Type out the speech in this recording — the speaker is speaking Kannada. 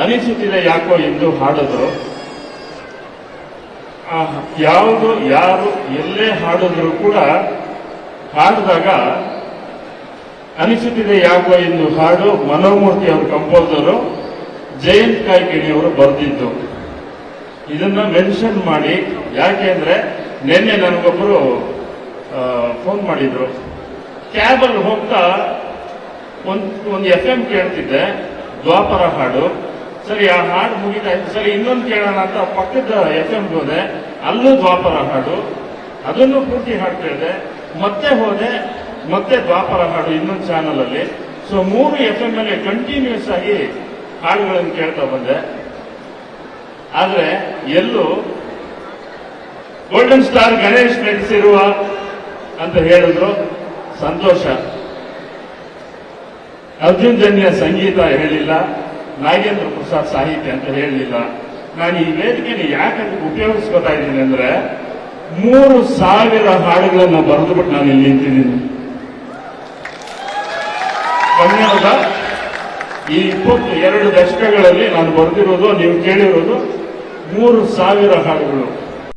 ಅನಿಸುತ್ತಿದೆ ಯಾಕೋ ಎಂದು ಹಾಡಿದ್ರು. ಯಾವುದು ಯಾರು ಎಲ್ಲೇ ಹಾಡಿದ್ರು ಕೂಡ ಹಾಡಿದಾಗ ಅನಿಸುತ್ತಿದೆ ಯಾಕೋ ಎಂದು ಹಾಡು ಮನೋಮೂರ್ತಿ ಅವರು ಕಂಪೋಸರು, ಜಯಂತ್ ಕಾಯ್ಕಿಣಿ ಅವರು ಬರೆದಿದ್ದು. ಇದನ್ನ ಮೆನ್ಷನ್ ಮಾಡಿ, ಯಾಕೆಂದ್ರೆ ನಿನ್ನೆ ನನಗೊಬ್ಬರು ಫೋನ್ ಮಾಡಿದ್ರು. ಕ್ಯಾಬಲ್ಲಿ ಹೋಗ್ತಾ ಒಂದು FM ಕೇಳ್ತಿದ್ದೆ, ದ್ವಾಪರ ಹಾಡು. ಸರಿ, ಆ ಹಾಡು ಮುಗಿತಾಯ್ತು, ಸರಿ ಇನ್ನೊಂದು ಕೇಳೋಣ ಅಂತ ಪಕ್ಕದ FM ಹೋದೆ, ಅಲ್ಲೂ ದ್ವಾಪರ ಹಾಡು, ಅದನ್ನು ಪೂರ್ತಿ ಹಾಡು ಕೇಳಿದೆ. ಮತ್ತೆ ಹೋದೆ, ಮತ್ತೆ ದ್ವಾಪರ ಹಾಡು ಇನ್ನೊಂದು ಚಾನಲ್ ಅಲ್ಲಿ. ಸೊ 3 FM ಅಲ್ಲಿ ಕಂಟಿನ್ಯೂಸ್ ಆಗಿ ಹಾಡುಗಳನ್ನು ಕೇಳ್ತಾ ಬಂದೆ. ಆದ್ರೆ ಎಲ್ಲೂ ಗೋಲ್ಡನ್ ಸ್ಟಾರ್ ಗಣೇಶ್ ನಡೆಸಿರುವ ಅಂತ ಹೇಳಿದ್ರು, ಸಂತೋಷ. ಅರ್ಜುನ್ ಜನ್ಯ ಸಂಗೀತ ಹೇಳಿಲ್ಲ, ನಾಗೇಂದ್ರ ಪ್ರಸಾದ್ ಸಾಹಿತ್ಯ ಅಂತ ಹೇಳಲಿಲ್ಲ. ನಾನು ಈ ವೇದಿಕೆಯನ್ನು ಯಾಕೆ ಉಪಯೋಗಿಸ್ಕೊತಾ ಇದ್ದೀನಿ ಅಂದ್ರೆ 3000 ಹಾಡುಗಳನ್ನು ಬರೆದುಬಿಟ್ಟು ನಾನು ಇಲ್ಲಿ ನಿಂತಿದ್ದೀನಿ. ಕನ್ನಡದ ಈ 22 ದಶಕಗಳಲ್ಲಿ ನಾನು ಬರೆದಿರೋದು, ನೀವು ಕೇಳಿರೋದು 3000 ಹಾಡುಗಳು.